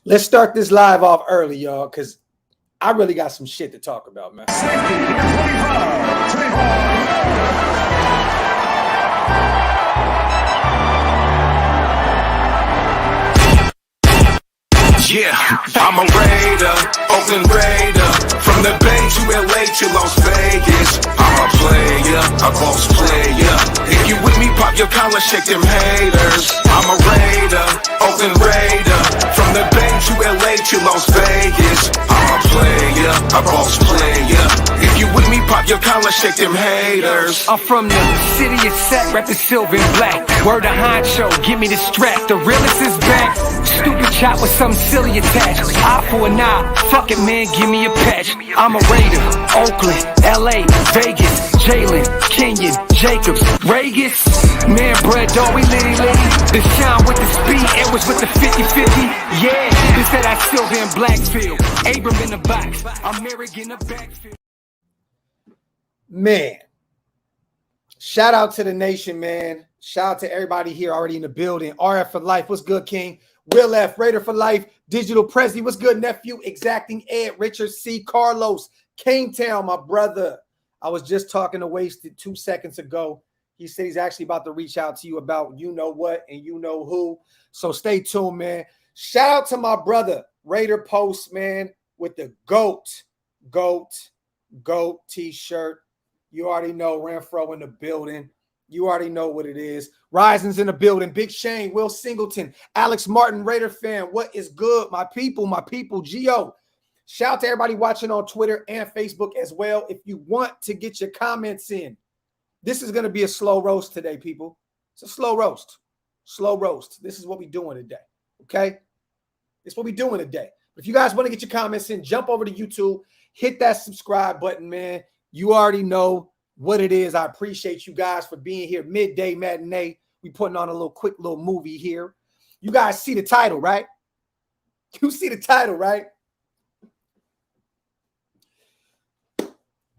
Let's start this live off early, y'all, because I really got some shit to talk about, man. Yeah, I'm a Raider, Oakland Raider. From the Bay to LA to Las Vegas. I'm a player, a boss player. If you with me, pop your collar, shake them haters. I'm a Raider, Oakland Raider. From the Bay to LA to Las Vegas. I'm a player, a boss player. If you with me, pop your collar, shake them haters. I'm from the city of Sac, rapping silver and black. Word to honcho, give me the strap. The realest is back. Stupid chop with some silly attached. Eye for an eye, fuck it man, give me a patch. I'm a Raider, Oakland, LA, Vegas, Jalen, Kenyon, Jacobs, Vegas. Man, bread, dog, we litty. The shine with the speed, it was with the 50-50. Yeah, this that I silver and Blackfield. Abram in the box, I'm Merrick in the backfield. Man, shout out to the nation, man. Shout out to everybody here already in the building. RF for life, what's good, King? Will F, Raider for life, Digital Prezi, what's good, nephew? Exacting Ed, Richard C, Carlos, Cane Town, my brother. I was just talking to Wasted 2 seconds ago. He said he's actually about to reach out to you about you know what and you know who. So stay tuned, man. Shout out to my brother, Raider Post, man, with the GOAT t-shirt. You already know Renfro in the building. You already know what it is. Rising's in the building. Big Shane, Will Singleton, Alex Martin, Raider fan. What is good, my people, Gio. Shout out to everybody watching on Twitter and Facebook as well. If you want to get your comments in, this is going to be a slow roast today, people. It's a slow roast. Slow roast. This is what we're doing today, okay? It's what we're doing today. If you guys want to get your comments in, jump over to YouTube, hit that subscribe button, man. You already know what it is. I appreciate you guys for being here. Midday matinee. We putting on a quick little movie here. You guys see the title, right? You see the title, right?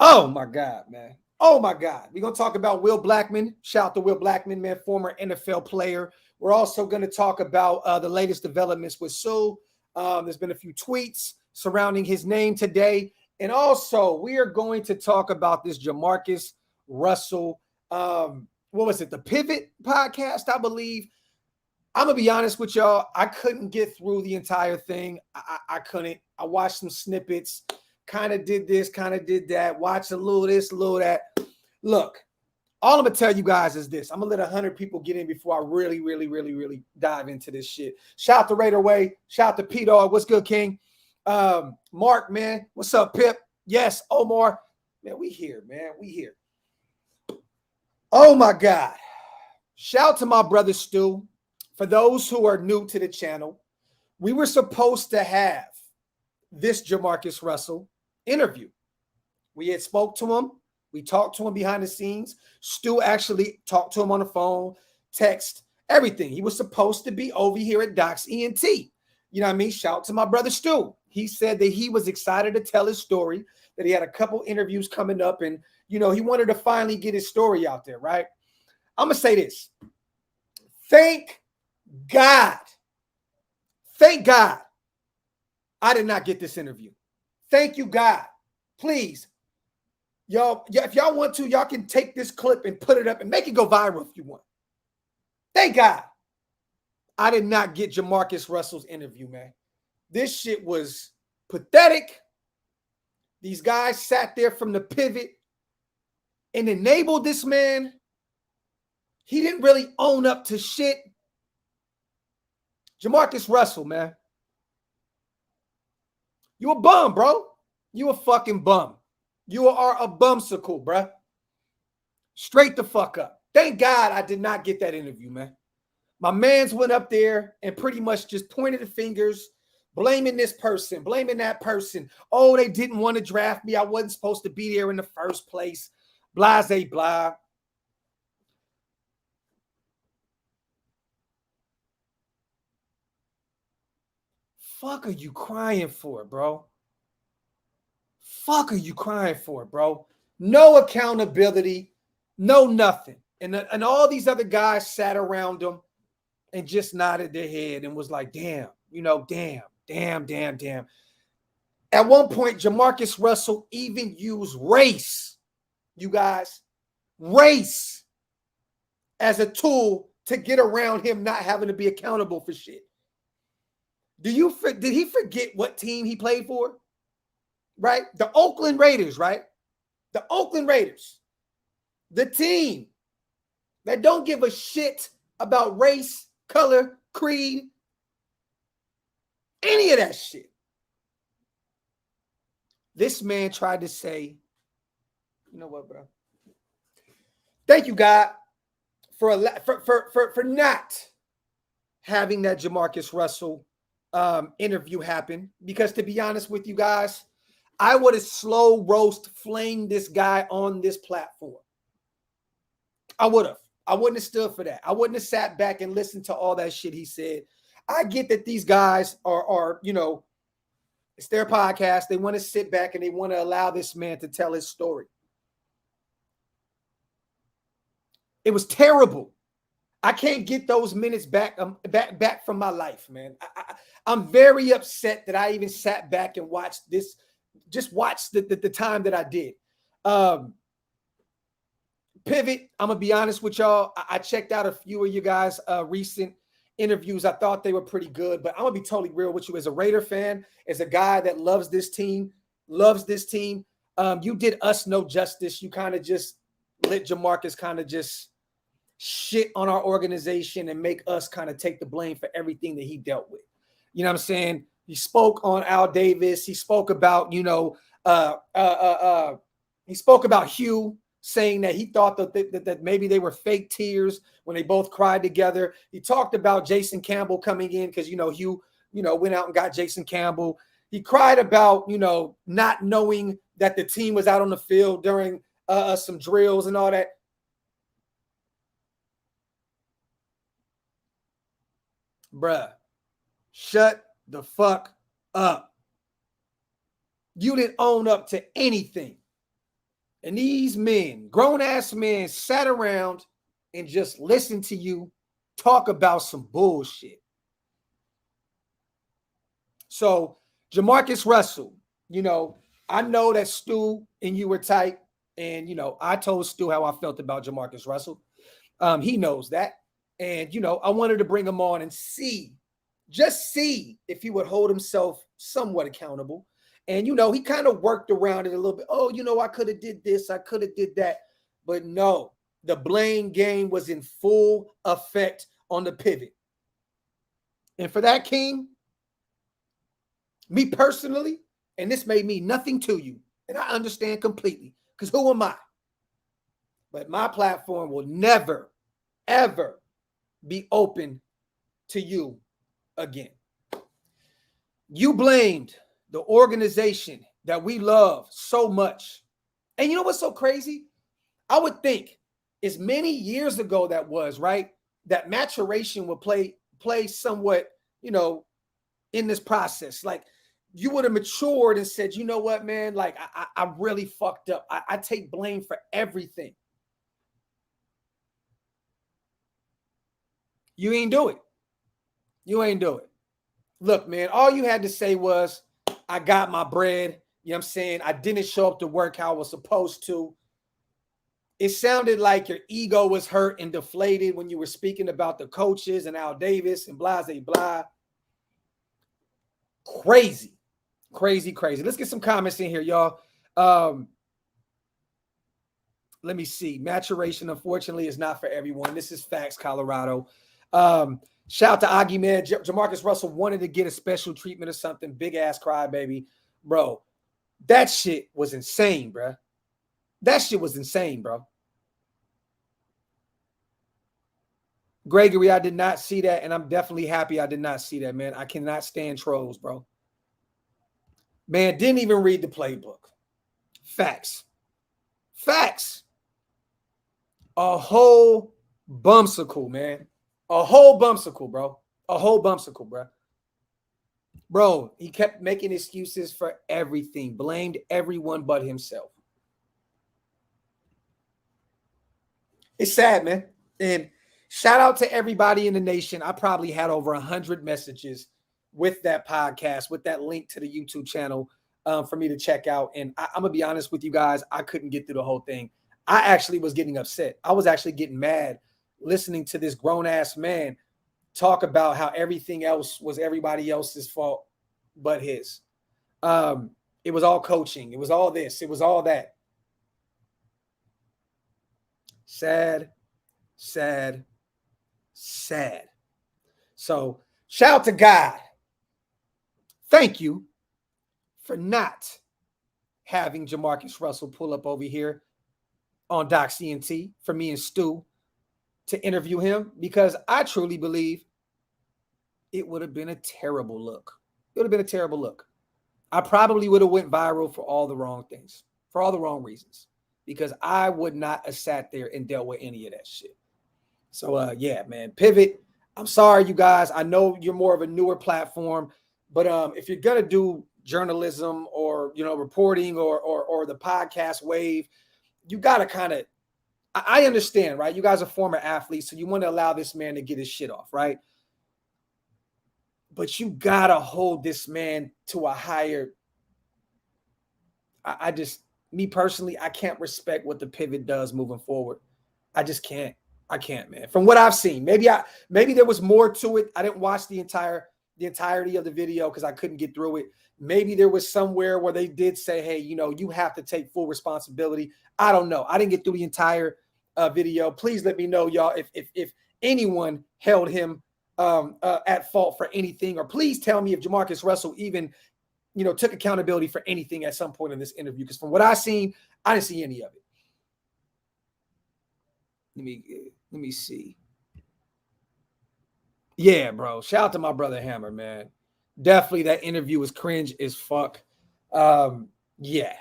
Oh my God, man. Oh my God. We're going to talk about Will Blackmon. Shout out to Will Blackmon, man, former NFL player. We're also going to talk about the latest developments with Sue. There's been a few tweets surrounding his name today. And also, we are going to talk about this JaMarcus Russell, what was it, the Pivot podcast, I believe. I'm going to be honest with y'all. I couldn't get through the entire thing. I couldn't. I watched some snippets, kind of did this, kind of did that, watched a little this, a little that. Look, all I'm going to tell you guys is this. I'm going to let 100 people get in before I really dive into this shit. Shout out to Raider Way. Shout out to P-Dog. What's good, King? Mark, man, what's up, Pip? Yes, Omar, man, we here, man, we here. Oh my God! Shout out to my brother Stu. For those who are new to the channel, we were supposed to have this JaMarcus Russell interview. We had spoke to him. We talked to him behind the scenes. Stu actually talked to him on the phone, text, everything. He was supposed to be over here at Doc's ENT. You know what I mean? Shout out to my brother Stu. He said that he was excited to tell his story, that he had a couple interviews coming up, and, you know, he wanted to finally get his story out there, right? I'm going to say this. Thank God I did not get this interview. Thank you, God. Please, y'all, if y'all want to, y'all can take this clip and put it up and make it go viral if you want. Thank God I did not get JaMarcus Russell's interview, man. This shit was pathetic. These guys sat there from the pivot and enabled this man. He didn't really own up to shit. JaMarcus Russell, man. You a bum, bro. You a fucking bum. You are a bumsicle, bro. Straight the fuck up. Thank God I did not get that interview, man. My mans went up there and pretty much just pointed the fingers, blaming this person, blaming that person. Oh, they didn't want to draft me. I wasn't supposed to be there in the first place. Blase, blah. Fuck are you crying for, bro? Fuck are you crying for, bro? No accountability, no nothing. And all these other guys sat around him and just nodded their head and was like, damn, you know, damn. Damn. At one point, JaMarcus Russell even used race, you guys, race as a tool to get around him not having to be accountable for shit. Did he forget what team he played for? Right? The Oakland Raiders, right? The Oakland Raiders. The team that don't give a shit about race, color, creed, any of that shit. This man tried to say, you know what, bro? Thank you, God, for not having that JaMarcus Russell interview happen. Because to be honest with you guys, I would have slow roast flamed this guy on this platform. I would have. I wouldn't have stood for that. I wouldn't have sat back and listened to all that shit he said. I get that these guys are you know, it's their podcast. They want to sit back and they want to allow this man to tell his story. It was terrible. I can't get those minutes back from my life, man. I'm very upset that I even sat back and watched this, just watched the time that I did. Pivot, I'm going to be honest with y'all. I checked out a few of you guys' recent interviews. I thought they were pretty good, but I'm going to be totally real with you. As a Raider fan, as a guy that loves this team, you did us no justice. You kind of just let JaMarcus kind of just shit on our organization and make us kind of take the blame for everything that he dealt with. You know what I'm saying? He spoke on Al Davis. He spoke about, you know, he spoke about Hugh, saying that he thought that maybe they were fake tears when they both cried together. He talked about Jason Campbell coming in because, you know, Hugh, you know, went out and got Jason Campbell. He cried about, you know, not knowing that the team was out on the field during some drills and all that. Bruh, shut the fuck up. You didn't own up to anything. And these men, grown-ass men, sat around and just listened to you talk about some bullshit. So, JaMarcus Russell, you know, I know that Stu and you were tight. And, you know, I told Stu how I felt about JaMarcus Russell. He knows that. And, you know, I wanted to bring him on and just see if he would hold himself somewhat accountable. And, you know, he kind of worked around it a little bit. Oh, you know, I could have did this. I could have did that. But no, the blame game was in full effect on the pivot. And for that, King, me personally, and this may mean nothing to you, and I understand completely, because who am I? But my platform will never, ever be open to you again. You blamed the organization that we love so much. And you know what's so crazy? I would think as many years ago that was, right, that maturation would play somewhat, you know, in this process. Like you would have matured and said, you know what, man, like I really fucked up. I take blame for everything. You ain't do it. You ain't do it. Look, man, all you had to say was, I got my bread. You know what I'm saying? I didn't show up to work how I was supposed to. It sounded like your ego was hurt and deflated when you were speaking about the coaches and Al Davis and blah, blah, blah. Crazy. Let's get some comments in here, y'all. Let me see. Maturation, unfortunately, is not for everyone. This is facts, Colorado. Shout out to Augie, man. JaMarcus Russell wanted to get a special treatment or something. Big ass crybaby. Bro, that shit was insane, bro. That shit was insane, bro. Gregory, I did not see that, and I'm definitely happy I did not see that, man. I cannot stand trolls, bro. Man, didn't even read the playbook. Facts. A whole bumsicle, man. A whole bumsicle, bro. Bro, he kept making excuses for everything. Blamed everyone but himself. It's sad, man. And shout out to everybody in the nation. I probably had over 100 messages with that podcast, with that link to the YouTube channel for me to check out. And I'm going to be honest with you guys, I couldn't get through the whole thing. I actually was getting upset. I was actually getting mad listening to this grown-ass man talk about how everything else was everybody else's fault but his. It was all coaching. It was all this. It was all that. Sad, sad, sad. So shout out to God. Thank you for not having JaMarcus Russell pull up over here on Doc CNT for me and Stu to interview him, because I truly believe it would have been a terrible look. It would have been a terrible look. I probably would have went viral for all the wrong things, for all the wrong reasons, because I would not have sat there and dealt with any of that shit. So, yeah, man, Pivot. I'm sorry, you guys. I know you're more of a newer platform, but if you're going to do journalism or, reporting or the podcast wave, you got to kind of, I understand, right? You guys are former athletes, so you want to allow this man to get his shit off, right? But you got to hold this man to a higher, me personally, I can't respect what the Pivot does moving forward. I just can't. I can't, man. From what I've seen, maybe there was more to it. I didn't watch the entirety of the video because I couldn't get through it. Maybe there was somewhere where they did say, hey, you have to take full responsibility. I don't know. I didn't get through the entire video. Please let me know, y'all, if anyone held him at fault for anything, or please tell me if JaMarcus Russell even, took accountability for anything at some point in this interview. Because from what I've seen, I didn't see any of it. Let me see. Yeah, bro. Shout out to my brother Hammer, man. Definitely that interview was cringe as fuck. Yeah.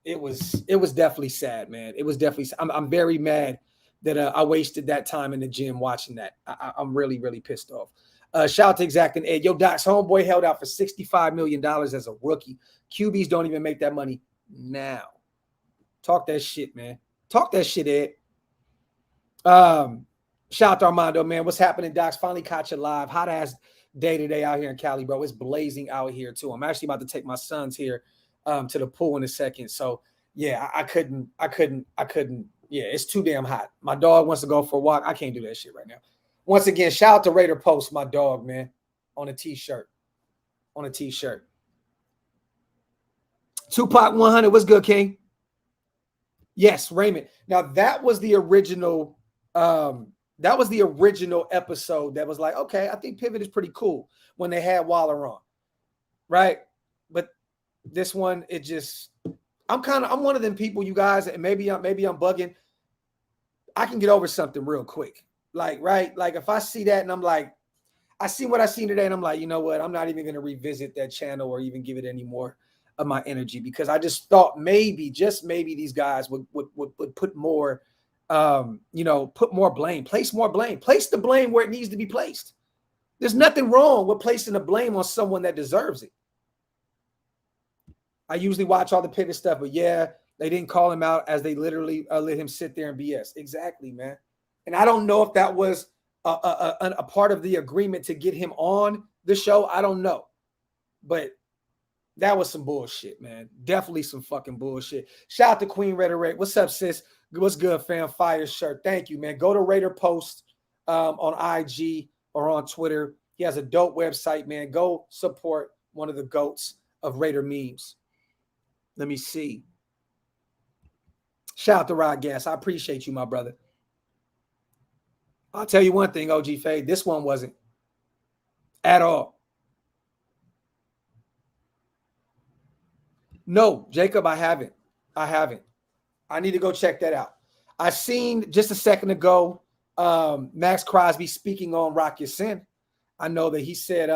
It was definitely sad, man. It was definitely. I'm very mad that I wasted that time in the gym watching that. I'm really, really pissed off. Shout out to Exact and Ed. Yo, Doc's homeboy held out for $65 million as a rookie. QBs don't even make that money now. Talk that shit, man. Talk that shit, Ed. Shout out to Armando, man. What's happening, Docs? Finally caught you live. Hot ass day today out here in Cali, bro. It's blazing out here too. I'm actually about to take my sons here to the pool in a second. So yeah, I couldn't. Yeah, it's too damn hot. My dog wants to go for a walk. I can't do that shit right now. Once again, shout out to Raider Post, my dog, man, on a t-shirt. Tupac 100. What's good, King? Yes, Raymond. Now that was the original. That was the original episode that was like, okay, I think Pivot is pretty cool when they had Waller on, right? But this one, I'm one of them people, you guys, and maybe I'm bugging. I can get over something real quick. Like, right? Like if I see that and I'm like, I see what I seen today and I'm like, you know what? I'm not even going to revisit that channel or even give it any more of my energy, because I just thought maybe, just maybe, these guys would put more, put more blame, place more blame, place the blame where it needs to be placed. There's nothing wrong with placing the blame on someone that deserves it. I usually watch all the Pivot stuff, but yeah, they didn't call him out as they literally let him sit there and BS. Exactly, man. And I don't know if that was a part of the agreement to get him on the show. I don't know, but that was some bullshit, man. Definitely some fucking bullshit. Shout out to Queen Raider Ray. What's up, sis? What's good, fam? Fire shirt. Thank you, man. Go to Raider Post on IG or on Twitter. He has a dope website, man. Go support one of the GOATs of Raider memes. Let me see. Shout out to Rod Gas. I appreciate you, my brother. I'll tell you one thing, OG Fade. This one wasn't at all. No, Jacob, I haven't. I need to go check that out. I seen just a second ago Max Crosby speaking on Rock Your Sin. I know that he said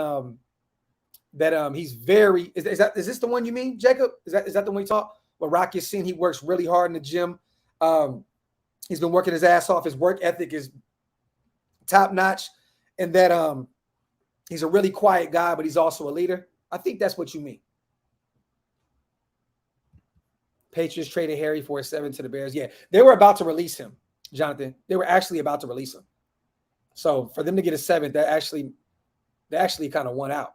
that he's very is this the one you mean, Jacob? Is that the one you talk? Well, Rock Your Sin, he works really hard in the gym. He's been working his ass off. His work ethic is top notch, and that he's a really quiet guy, but he's also a leader. I think that's what you mean. Patriots traded Harry for a 7 to the Bears. Yeah, they were about to release him, Jonathan. They were actually about to release him. So for them to get a 7, they actually kind of won out.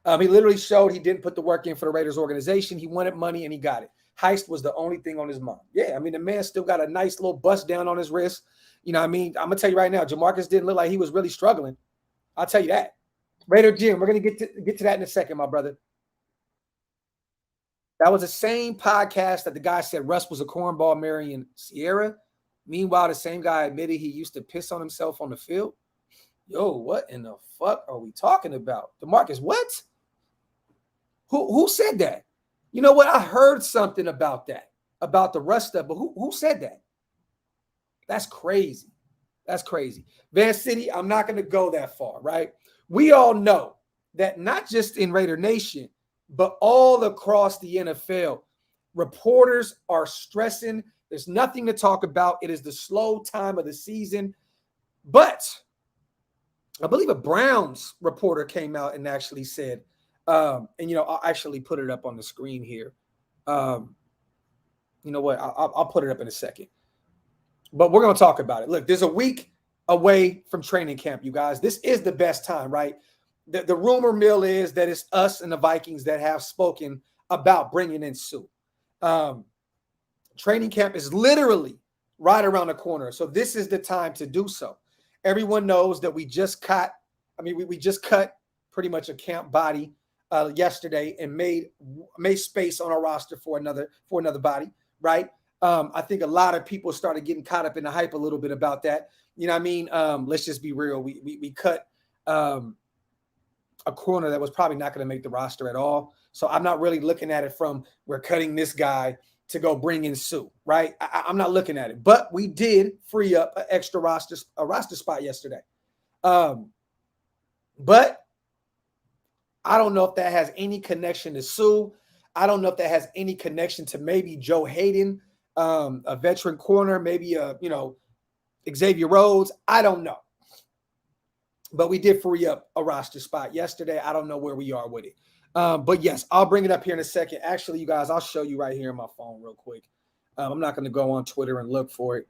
He literally showed he didn't put the work in for the Raiders organization. He wanted money and he got it. Heist was the only thing on his mind. Yeah, I mean, the man still got a nice little bust down on his wrist. You know what I mean? I'm going to tell you right now, JaMarcus didn't look like he was really struggling. I'll tell you that. Raider Jim, we're going to get to that in a second, my brother. That was the same podcast that the guy said Russ was a cornball marrying Sierra. Meanwhile, the same guy admitted he used to piss on himself on the field. Yo, what in the fuck are we talking about? DeMarcus, what? Who said that? You know what? I heard something about that, about the Russ stuff, but who said that? That's crazy. That's crazy. Van City, I'm not going to go that far, right? We all know that not just in Raider Nation, but all across the NFL, reporters are stressing. There's nothing to talk about. It is the slow time of the season. But I believe a Browns reporter came out and actually said, and, you know, I'll actually put it up on the screen here. You know what? I'll put it up in a second. But we're going to talk about it. Look, there's a week away from training camp, you guys. This is the best time, right? The rumor mill is that it's us and the Vikings that have spoken about bringing in Sue. Training camp is literally right around the corner. So this is the time to do so. Everyone knows that we just cut pretty much a camp body yesterday and made space on our roster for another body, right? I think a lot of people started getting caught up in the hype a little bit about that. You know what I mean? Let's just be real. We cut a corner that was probably not going to make the roster at all. So I'm not really looking at it from we're cutting this guy to go bring in Sue, right? I'm not looking at it. But we did free up an extra roster spot yesterday. But I don't know if that has any connection to Sue. I don't know if that has any connection to maybe Joe Hayden, a veteran corner, maybe Xavier Rhodes. I don't know. But we did free up a roster spot yesterday. I don't know where we are with it. But yes, I'll bring it up here in a second. Actually, you guys, I'll show you right here on my phone real quick. I'm not going to go on Twitter and look for it.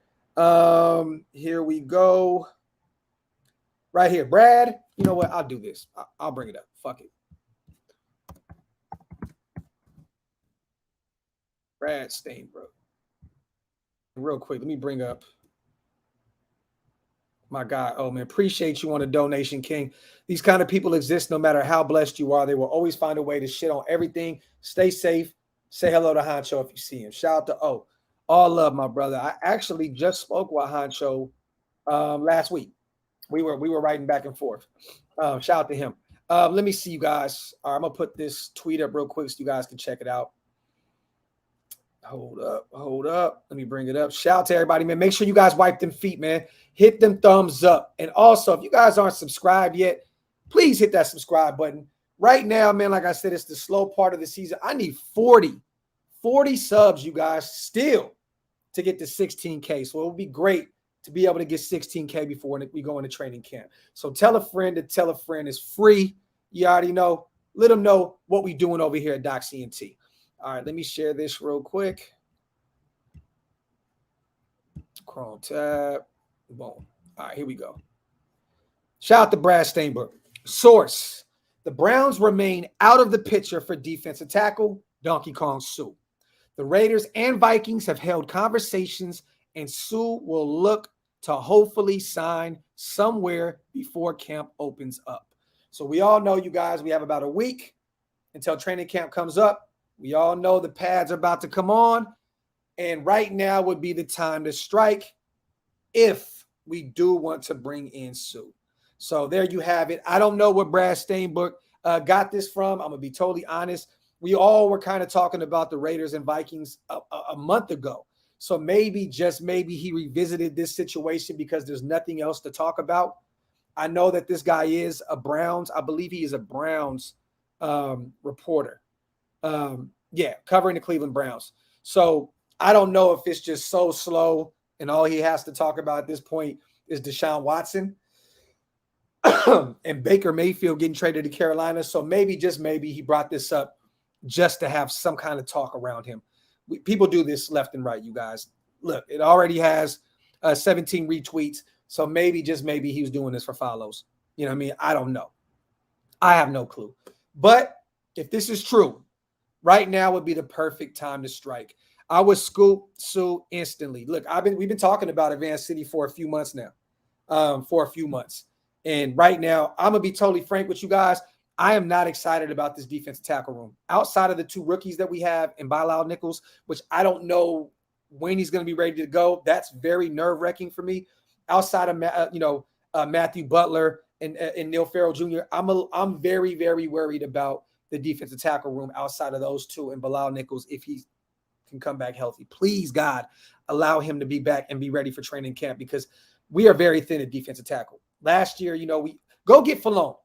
Here we go. Right here. Brad, you know what? I'll do this. I'll bring it up. Fuck it. Brad Stainbrook. Real quick, let me bring up my guy. Oh, man, appreciate you on the donation, King. These kind of people exist no matter how blessed you are. They will always find a way to shit on everything. Stay safe. Say hello to Honcho if you see him. Shout out to O. All love, my brother. I actually just spoke with Honcho last week. We were writing back and forth. Shout out to him. Let me see you guys. All right, I'm going to put this tweet up real quick so you guys can check it out. Hold up. Let me bring it up. Shout out to everybody, man. Make sure you guys wipe them feet, man. Hit them thumbs up. And also, if you guys aren't subscribed yet, please hit that subscribe button. Right now, man, like I said, it's the slow part of the season. I need 40 subs, you guys, still to get to 16K. So it would be great to be able to get 16K before we go into training camp. So tell a friend to tell a friend. It's free. You already know. Let them know what we're doing over here at Doc CNT. All right, let me share this real quick. Chrome tab. Boom. All right, here we go. Shout out to Brad Stainbrook. Source: the Browns remain out of the picture for defensive tackle Donkey Kong Sue. The Raiders and Vikings have held conversations, and Sue will look to hopefully sign somewhere before camp opens up. So we all know, you guys, we have about a week until training camp comes up. We all know the pads are about to come on, and right now would be the time to strike if we do want to bring in Sue. So there you have it. I don't know where Brad Stainbrook got this from. I'm going to be totally honest. We all were kind of talking about the Raiders and Vikings a month ago. So maybe, just maybe, he revisited this situation because there's nothing else to talk about. I know that this guy is a Browns. I believe he is a Browns reporter. Covering the Cleveland Browns. So I don't know if it's just so slow and all he has to talk about at this point is Deshaun Watson and Baker Mayfield getting traded to Carolina. So maybe, just maybe, he brought this up just to have some kind of talk around him. People do this left and right, you guys. Look, it already has 17 retweets. So maybe, just maybe, he was doing this for follows. You know what I mean? I don't know. I have no clue. But if this is true, right now would be the perfect time to strike. I would scoop Sue instantly. Look, we've been talking about Advanced City for a few months now. And right now, I'm gonna be totally frank with you guys. I am not excited about this defensive tackle room. Outside of the 2 rookies that we have in Bilal Nichols, which I don't know when he's going to be ready to go. That's very nerve-wracking for me. Outside of Matthew Butler and Neil Farrell Jr., I'm very, very worried about the defensive tackle room outside of those 2 and Bilal Nichols if he can come back healthy. Please, God, allow him to be back and be ready for training camp because we are very thin at defensive tackle. Last year, we go get Falone.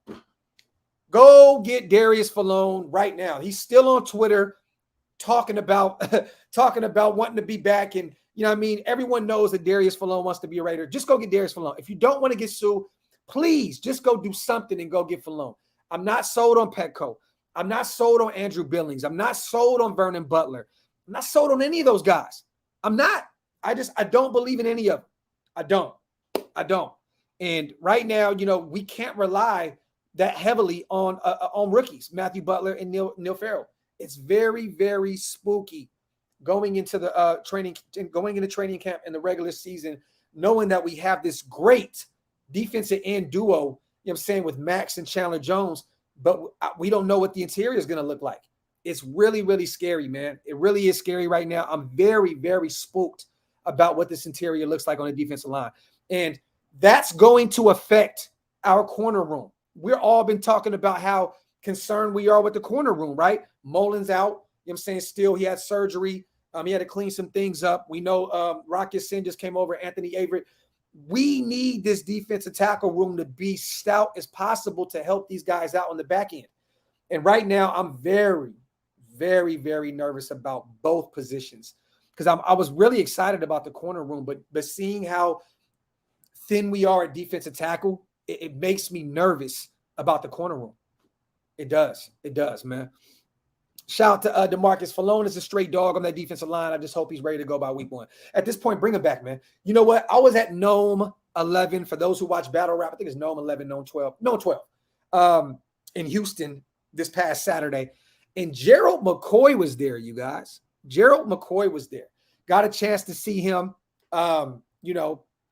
Go get Darius Falone right now. He's still on Twitter talking about wanting to be back. And, everyone knows that Darius Falone wants to be a Raider. Just go get Darius Falone. If you don't want to get Sue, please just go do something and go get Falone. I'm not sold on Petco. I'm not sold on Andrew Billings. I'm not sold on Vernon Butler. I'm not sold on any of those guys. I'm not. I don't believe in any of them. I don't. And right now, we can't rely that heavily on rookies, Matthew Butler and Neil Farrell. It's very, very spooky going into the training camp in the regular season, knowing that we have this great defensive end duo, with Max and Chandler Jones, but we don't know what the interior is going to look like. It's really, really scary, man. It really is scary right now. I'm very, very spooked about what this interior looks like on the defensive line. And that's going to affect our corner room. We've all been talking about how concerned we are with the corner room, right? Mullins out, still he had surgery. He had to clean some things up. We know Rocket Sin just came over, Anthony Averett. We need this defensive tackle room to be stout as possible to help these guys out on the back end. And right now, I'm very, very, very nervous about both positions because I was really excited about the corner room, but seeing how thin we are at defensive tackle, it makes me nervous about the corner room. It does, man. Shout out to DeMarcus. Falone is a straight dog on that defensive line. I just hope he's ready to go by week 1. At this point, bring him back, man. You know what? I was at Gnome 11. For those who watch Battle Rap, I think it's Gnome 11, Gnome 12. No, 12. In Houston this past Saturday. And Gerald McCoy was there, you guys. Gerald McCoy was there. Got a chance to see him, kind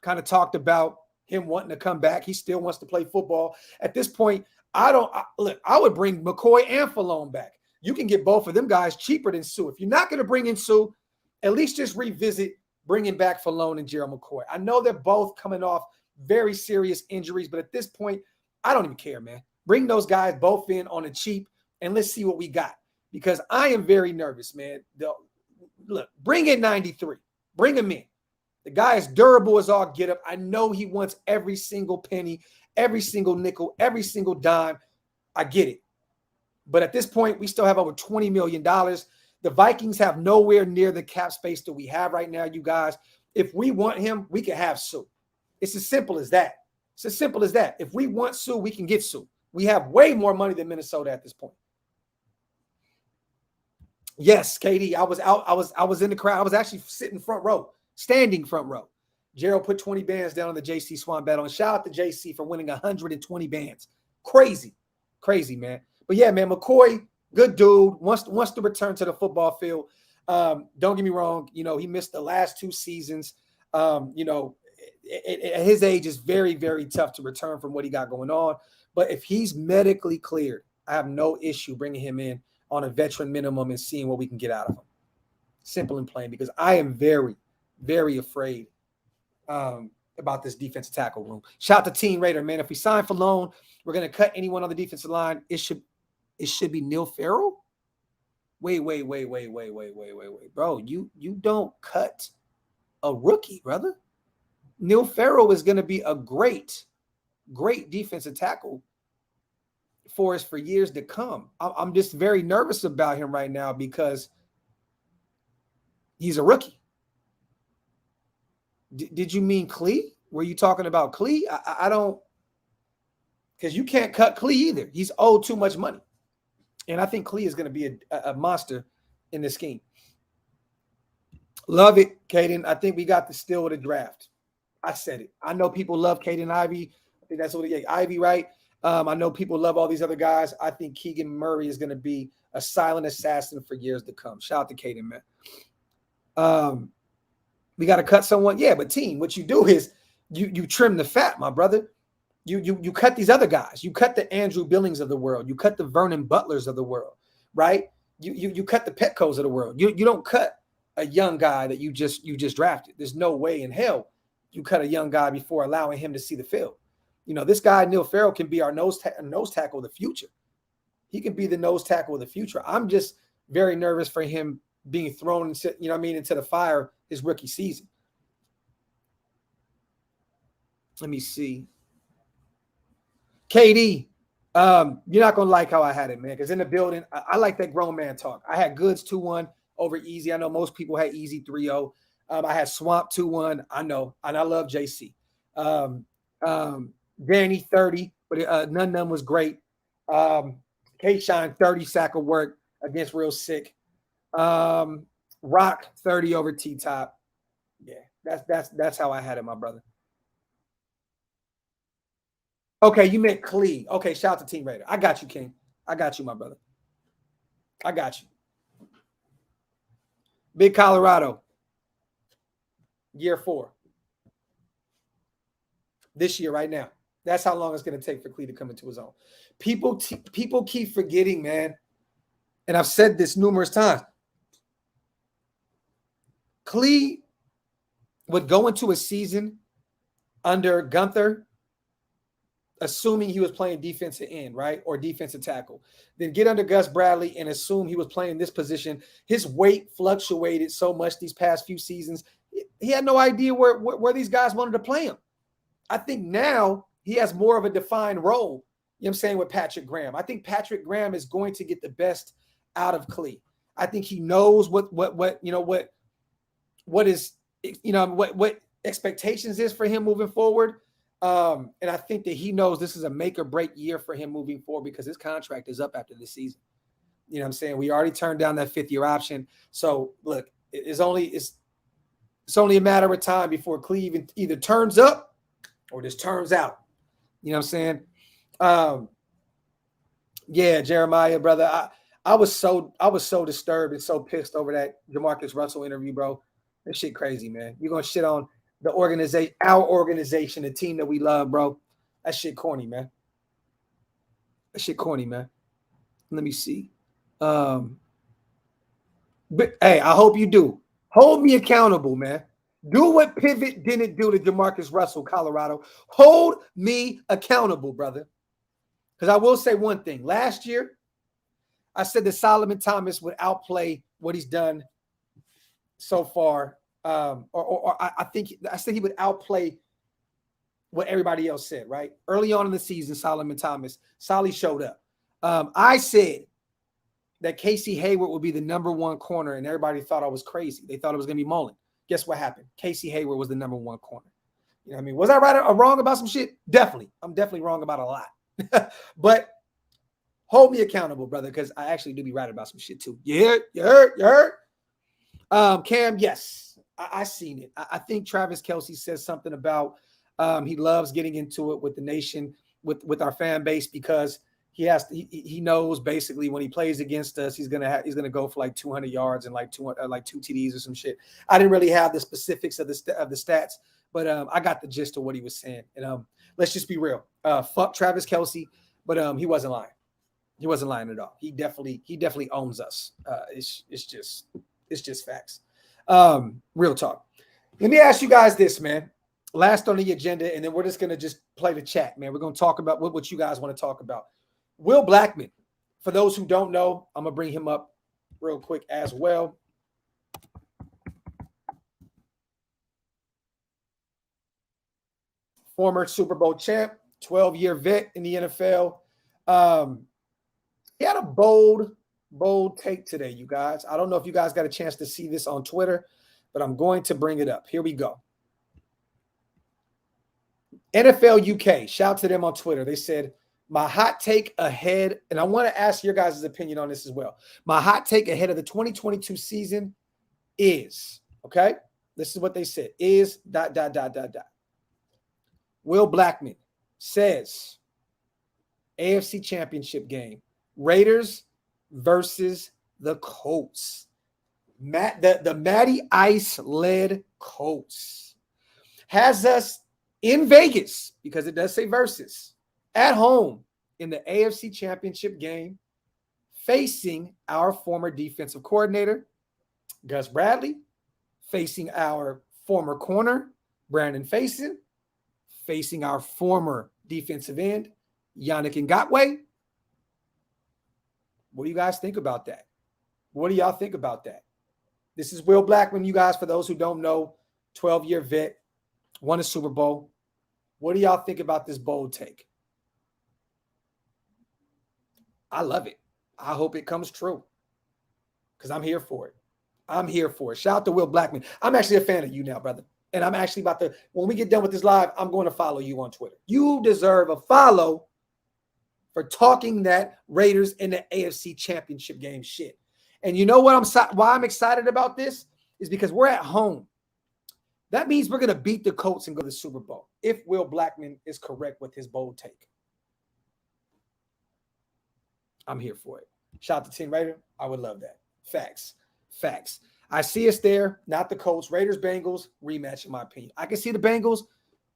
of talked about him wanting to come back. He still wants to play football. At this point, I would bring McCoy and Falone back. You can get both of them guys cheaper than Sue. If you're not going to bring in Sue, at least just revisit bringing back Falone and Gerald McCoy. I know they're both coming off very serious injuries, but at this point, I don't even care, man. Bring those guys both in on the cheap, and let's see what we got. Because I am very nervous, man. Look, bring in 93. Bring him in. The guy is durable as all get up. I know he wants every single penny, every single nickel, every single dime. I get it. But at this point, we still have over $20 million. The Vikings have nowhere near the cap space that we have right now, you guys. If we want him, we can have Sue. It's as simple as that. It's as simple as that. If we want Sue, we can get Sue. We have way more money than Minnesota at this point. Yes, KD, I was in the crowd. I was actually sitting front row, standing front row. Gerald put 20 bands down on the JC Swan battle. And shout out to JC for winning 120 bands. Crazy, man. But yeah, man, McCoy, good dude, wants to return to the football field. Don't get me wrong, he missed the last 2 seasons. At his age, it's very, very tough to return from what he got going on. But if he's medically cleared, I have no issue bringing him in on a veteran minimum and seeing what we can get out of him. Simple and plain, because I am very, very afraid about this defensive tackle room. Shout out to Team Raider, man. If we sign for loan, we're going to cut anyone on the defensive line. It should be Neil Farrell. Wait. Bro, you don't cut a rookie, brother. Neil Farrell is going to be a great defensive tackle for us for years to come. I'm just very nervous about him right now because he's a rookie. Did you mean Klee? Were you talking about Klee? I don't, because you can't cut Klee either. He's owed too much money. And I think Klee is going to be a monster in this scheme. Love it, Caden. I think we got the steal with the draft. I said it. I know people love Caden Ivey. I think that's what it is. Ivy, right? I know people love all these other guys. I think Keegan Murray is going to be a silent assassin for years to come. Shout out to Caden, man. We got to cut someone. Yeah, but team, what you do is you trim the fat, my brother. You cut these other guys. You cut the Andrew Billings of the world. You cut the Vernon Butlers of the world, right? You cut the Petcos of the world. You don't cut a young guy that you just drafted. There's no way in hell you cut a young guy before allowing him to see the field. You know, this guy Neil Farrell can be our nose tackle of the future. He can be the nose tackle of the future. I'm just very nervous for him being thrown into, you know what I mean, into the fire his rookie season. Let me see. KD, you're not going to like how I had it, man, because in the building, I like that grown man talk. I had Goods 2-1 over Easy. I know most people had Easy 3-0. I had Swamp 2-1. I know, and I love JC. Danny 30, but none was great. K-Shine 30 sack of work against Real Sick. Rock 30 over T-Top. Yeah, that's how I had it, my brother. Okay, you meant Clee. Okay, shout out to Team Raider. I got you, King. I got you, my brother. I got you. Big Colorado. Year 4. This year, right now. That's how long it's going to take for Clee to come into his own. People keep forgetting, man. And I've said this numerous times. Clee would go into a season under Gunther, assuming he was playing defensive end, right? Or defensive tackle. Then get under Gus Bradley and assume he was playing this position. His weight fluctuated so much these past few seasons. He had no idea where these guys wanted to play him. I think now he has more of a defined role, you know what I'm saying, with Patrick Graham. I think Patrick Graham is going to get the best out of Clee. I think he knows what expectations is for him moving forward. And I think that he knows this is a make or break year for him moving forward because his contract is up after this season. You know what I'm saying? We already turned down that 5th-year option. So look, it's only a matter of time before Clee either turns up or just turns out. You know what I'm saying? Yeah, Jeremiah, brother. I was so disturbed and so pissed over that JaMarcus Russell interview, bro. That shit crazy, man. You're gonna shit on the organization, our organization, the team that we love, bro. That shit corny, man. That shit corny, man. Let me see. But hey, I hope you do. Hold me accountable, man. Do what Pivot didn't do to JaMarcus Russell, Colorado. Hold me accountable, brother. Because I will say one thing. Last year, I said that Solomon Thomas would outplay what he's done so far. I think I said he would outplay what everybody else said, right? Early on in the season, Solomon Thomas, Solly showed up. I said that Casey Hayward would be the number 1 corner, and everybody thought I was crazy. They thought it was going to be Mullen. Guess what happened? Casey Hayward was the number 1 corner. You know what I mean? Was I right or wrong about some shit? Definitely. I'm definitely wrong about a lot. But hold me accountable, brother, because I actually do be right about some shit too. You heard? Cam, yes. I seen it. I think Travis Kelce says something about he loves getting into it with the nation, with our fan base, because he knows basically when he plays against us, he's gonna go for like 200 yards and like 2 TDs or some shit. I didn't really have the specifics of the stats, but I got the gist of what he was saying. And let's just be real. Fuck Travis Kelce, but he wasn't lying. He wasn't lying at all. He definitely owns us. It's just facts. Real talk. Let me ask you guys this, man. Last on the agenda, and then we're just gonna just play the chat, man. We're gonna talk about what you guys want to talk about. Will Blackmon. For those who don't know, I'm gonna bring him up real quick as well. Former Super Bowl champ, 12-year vet in the NFL. He had a bold take today, you guys. I don't know if you guys got a chance to see this on Twitter, but I'm going to bring it up. Here we go. NFL UK, shout to them on Twitter. They said, my hot take ahead, and I want to ask your guys' opinion on this as well. My hot take ahead of the 2022 season is, okay, this is what they said, is ... Will Blackmon says AFC Championship game. Raiders versus the Colts. The Matty Ice-led Colts has us in Vegas, because it does say versus, at home in the AFC Championship game, facing our former defensive coordinator, Gus Bradley, facing our former corner, Brandon Faison, facing our former defensive end, Yannick Ngakoue. What do you guys think about that? What do y'all think about that? This is Will Blackmon, you guys, for those who don't know, 12-year vet, won a Super Bowl. What do y'all think about this bold take? I love it. I hope it comes true, because I'm here for it. I'm here for it. Shout out to Will Blackmon. I'm actually a fan of you now, brother. And I'm actually about to, when we get done with this live, I'm going to follow you on Twitter. You deserve a follow for talking that Raiders in the AFC Championship game shit. And you know what? Why I'm excited about this is because we're at home. That means we're going to beat the Colts and go to the Super Bowl, if Will Blackmon is correct with his bold take. I'm here for it. Shout out to Team Raider. I would love that. Facts. Facts. I see us there, not the Colts. Raiders, Bengals, rematch in my opinion. I can see the Bengals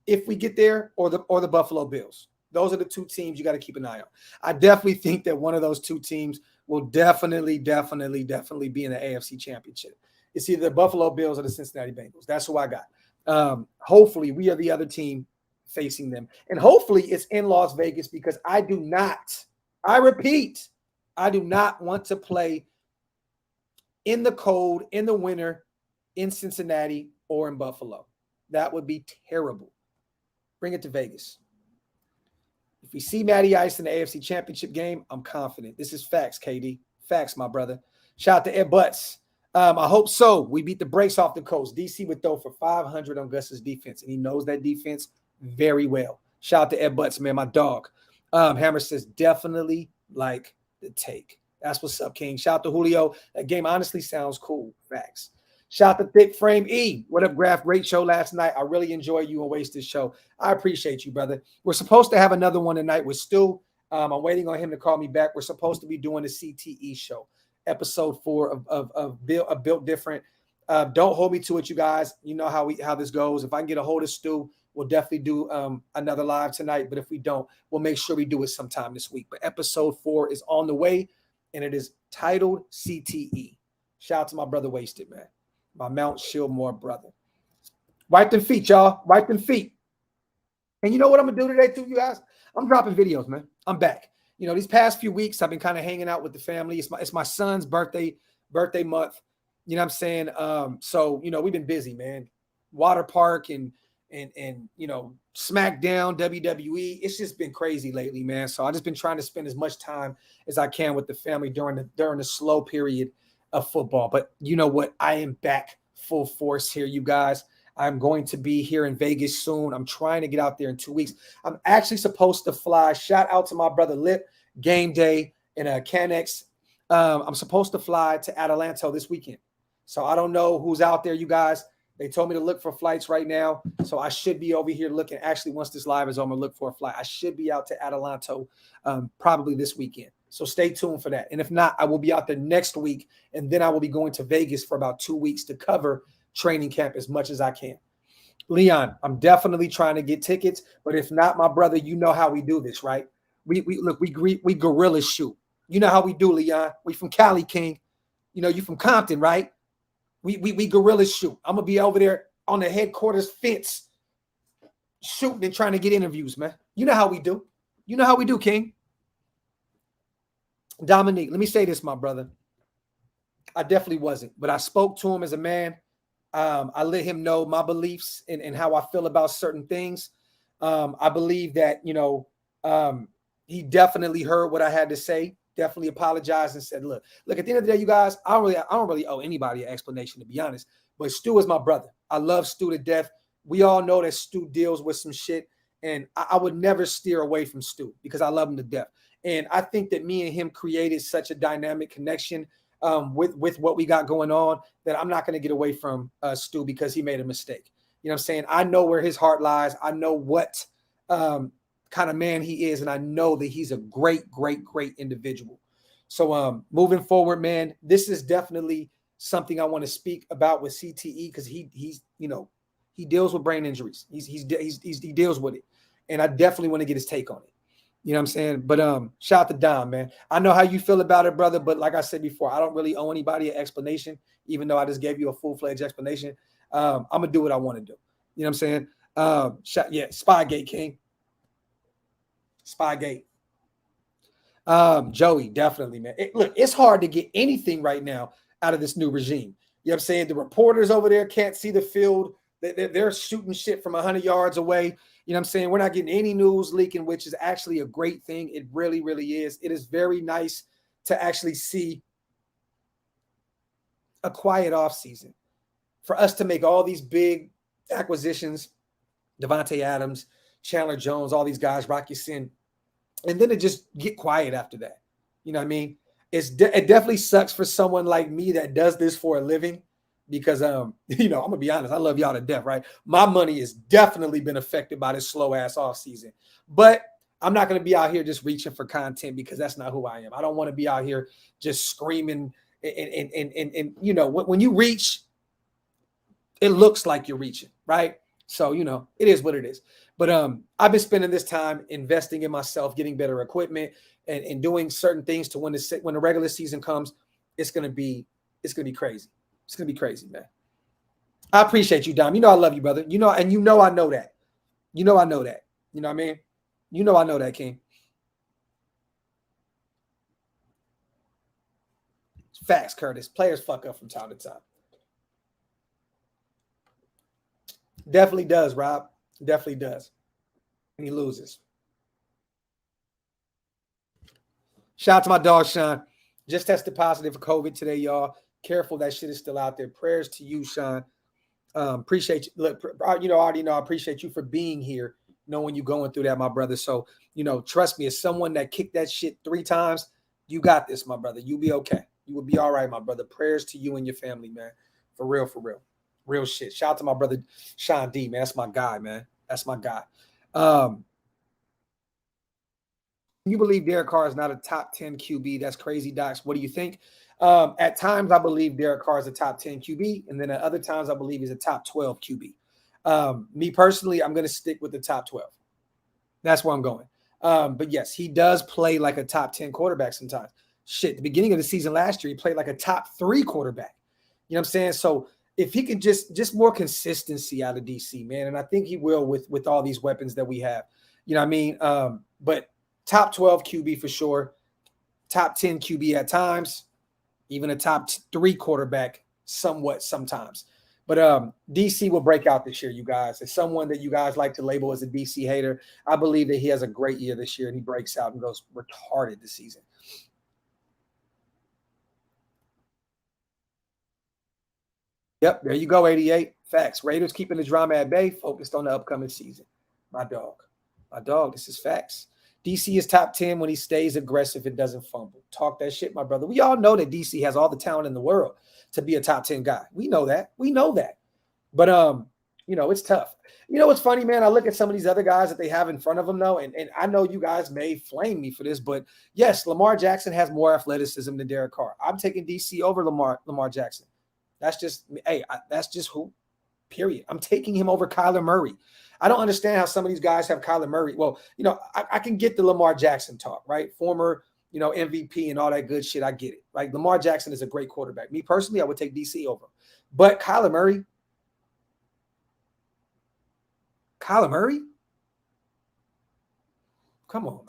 if we get there, or the Buffalo Bills. Those are the two teams you got to keep an eye on. I definitely think that one of those two teams will definitely be in the AFC Championship. It's either the Buffalo Bills or the Cincinnati Bengals. That's who I got. Hopefully, we are the other team facing them. And hopefully, it's in Las Vegas, because I repeat, I do not want to play in the cold, in the winter, in Cincinnati or in Buffalo. That would be terrible. Bring it to Vegas. If we see Matty Ice in the AFC Championship game, I'm confident. This is facts, KD. Facts, my brother. Shout out to Ed Butts. I hope so. We beat the brakes off the Colts. DC would throw for 500 on Gus's defense, and he knows that defense very well. Shout out to Ed Butts, man, my dog. Hammer says, definitely like the take. That's what's up, King. Shout out to Julio. That game honestly sounds cool. Facts. Shout out to Thick Frame E. What up, Graphk? Great show last night. I really enjoy you and Wasted show. I appreciate you, brother. We're supposed to have another one tonight with Stu. I'm waiting on him to call me back. We're supposed to be doing the CTE show, episode 4 of Built Different. Don't hold me to it, you guys. You know how this goes. If I can get a hold of Stu, we'll definitely do another live tonight. But if we don't, we'll make sure we do it sometime this week. But episode 4 is on the way, and it is titled CTE. Shout out to my brother Wasted, man. My Mount Shillmore brother. Wipe them feet, y'all. Wipe them feet. And you know what I'm going to do today, too, you guys? I'm dropping videos, man. I'm back. You know, these past few weeks, I've been kind of hanging out with the family. It's my son's birthday month. You know what I'm saying? So, you know, we've been busy, man. Water park and you know, SmackDown, WWE. It's just been crazy lately, man. So I've just been trying to spend as much time as I can with the family during the slow period of football. But you know what? I am back full force here, you guys. I'm going to be here in Vegas soon. I'm trying to get out there in 2 weeks. I'm actually supposed to fly. Shout out to my brother Lip, game day in Canex. I'm supposed to fly to Atlanta this weekend. So I don't know who's out there, you guys. They told me to look for flights right now. So I should be over here looking. Actually, once this live is over, I'm going to look for a flight. I should be out to Atlanta probably this weekend. So stay tuned for that. And if not, I will be out there next week. And then I will be going to Vegas for about 2 weeks to cover training camp as much as I can. Leon, I'm definitely trying to get tickets. But if not, my brother, you know how we do this, right? We gorilla shoot. You know how we do, Leon. We from Cali, King. You know, you from Compton, right? We gorilla shoot. I'm going to be over there on the headquarters fence shooting and trying to get interviews, man. You know how we do. You know how we do, King. Dominique, let me say this, my brother. I definitely wasn't, but I spoke to him as a man. I let him know my beliefs and how I feel about certain things. I believe that, you know, he definitely heard what I had to say, definitely apologized and said, look, at the end of the day, you guys, I don't really owe anybody an explanation, to be honest, but Stu is my brother. I love Stu to death. We all know that Stu deals with some shit, and I would never steer away from Stu because I love him to death. And I think that me and him created such a dynamic connection with what we got going on that I'm not going to get away from Stu because he made a mistake. You know what I'm saying? I know where his heart lies. I know what kind kind of man he is, and I know that he's a great, great, great individual. So moving forward, man, this is definitely something I want to speak about with CTE because he's he deals with brain injuries. He deals with it, and I definitely want to get his take on it. You know what I'm saying? But shout out to Dom, man. I know how you feel about it, brother. But like I said before, I don't really owe anybody an explanation, even though I just gave you a full-fledged explanation. I'm gonna do what I want to do. You know what I'm saying? Yeah, Spygate King. Spygate. Joey, definitely, man. Look, it's hard to get anything right now out of this new regime. You know what I'm saying? The reporters over there can't see the field. They're shooting shit from 100 yards away. You know what I'm saying? We're not getting any news leaking, which is actually a great thing. It really, really is. It is very nice to actually see a quiet offseason. For us to make all these big acquisitions, Devontae Adams, Chandler Jones, all these guys, Rocky Sin, and then to just get quiet after that. You know what I mean? It definitely sucks for someone like me that does this for a living because, I'm going to be honest, I love y'all to death, right? My money has definitely been affected by this slow-ass offseason. But I'm not going to be out here just reaching for content because that's not who I am. I don't want to be out here just screaming and when you reach, it looks like you're reaching, right? So, it is what it is. But I've been spending this time investing in myself, getting better equipment, and doing certain things to when the regular season comes, it's gonna be crazy. It's gonna be crazy, man. I appreciate you, Dom. I love you, brother. I know that. I know that. You know what I mean? I know that, King. Facts, Curtis. Players fuck up from time to time. Definitely does, Rob. Definitely does. And he loses. Shout out to my dog, Sean. Just tested positive for COVID today, y'all. Careful, that shit is still out there. Prayers to you, Sean. Appreciate you. Look, I already know I appreciate you for being here, knowing you going through that, my brother. So, trust me, as someone that kicked that shit 3 times, you got this, my brother. You'll be okay. You will be all right, my brother. Prayers to you and your family, man. For real, for real. Real shit. Shout out to my brother, Sean D, man. That's my guy, man. That's my guy. You believe Derek Carr is not a top 10 QB? That's crazy, Docs. What do you think? At times, I believe Derek Carr is a top 10 QB, and then at other times, I believe he's a top 12 QB. Me personally, I'm going to stick with the top 12. That's where I'm going. But yes, he does play like a top 10 quarterback sometimes. Shit, the beginning of the season last year, he played like a top 3 quarterback. You know what I'm saying? So if he can just more consistency out of DC, man, and I think he will with all these weapons that we have. You know what I mean? But top 12 QB for sure, top 10 QB at times, even a top 3 quarterback somewhat sometimes. But DC will break out this year, you guys. As someone that you guys like to label as a DC hater, I believe that he has a great year this year and he breaks out and goes retarded this season. Yep, there you go, 88. Facts. Raiders keeping the drama at bay, focused on the upcoming season. My dog, this is facts. DC is top 10 when he stays aggressive and doesn't fumble. Talk that shit, my brother. We all know that DC has all the talent in the world to be a top 10 guy. We know that. But, it's tough. What's funny, man? I look at some of these other guys that they have in front of them, though, and I know you guys may flame me for this, but yes, Lamar Jackson has more athleticism than Derek Carr. I'm taking DC over Lamar Jackson. That's just who, period. I'm taking him over Kyler Murray. I don't understand how some of these guys have Kyler Murray. Well, I can get the Lamar Jackson talk, right? Former, MVP and all that good shit. I get it. Like Lamar Jackson is a great quarterback. Me personally, I would take DC over. But Kyler Murray? Come on,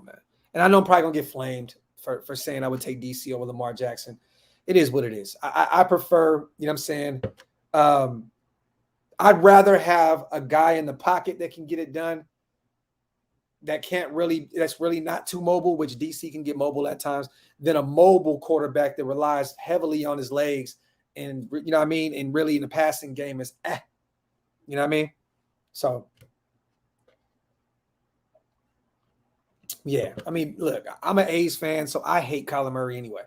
man. And I know I'm probably going to get flamed for saying I would take DC over Lamar Jackson. It is what it is. I prefer, what I'm saying? I'd rather have a guy in the pocket that can get it done, that's really not too mobile, which DC can get mobile at times, than a mobile quarterback that relies heavily on his legs and, you know what I mean? And really in the passing game is, you know what I mean? So, yeah. I mean, look, I'm an A's fan, so I hate Kyler Murray anyway.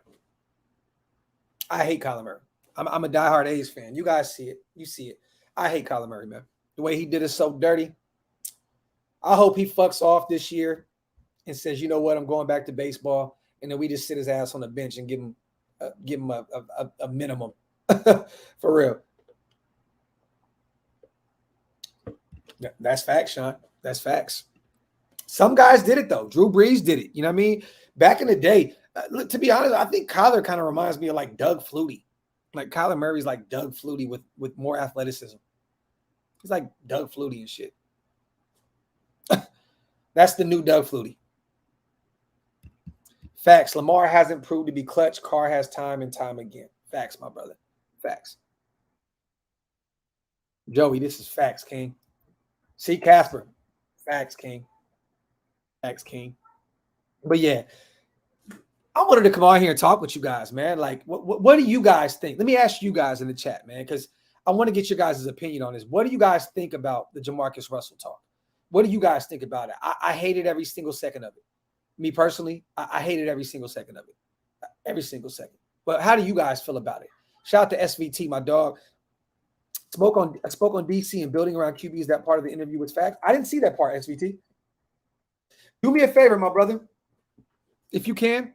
I hate Kyler Murray. I'm a diehard A's fan. You guys see it. You see it. I hate Kyler Murray, man. The way he did it so dirty. I hope he fucks off this year and says, you know what, I'm going back to baseball, and then we just sit his ass on the bench and give him a minimum for real. That's facts, Sean. That's facts. Some guys did it though. Drew Brees did it. You know what I mean? Back in the day, look, to be honest, I think Kyler kind of reminds me of like Doug Flutie. Like Kyler Murray's like Doug Flutie with more athleticism. He's like Doug Flutie and shit. That's the new Doug Flutie. Facts. Lamar hasn't proved to be clutch. Carr has time and time again. Facts, my brother. Facts. Joey, this is facts, King. See, Casper. Facts, King. Facts, King. But yeah, I wanted to come on here and talk with you guys, man. Like, what do you guys think? Let me ask you guys in the chat, man, because I want to get your guys' opinion on this. What do you guys think about the JaMarcus Russell talk? What do you guys think about it? I hated every single second of it. Me personally, I hated every single second of it. Every single second. But how do you guys feel about it? Shout out to SVT, my dog. I spoke on DC and building around QBs. That part of the interview was facts. I didn't see that part, SVT. Do me a favor, my brother. If you can,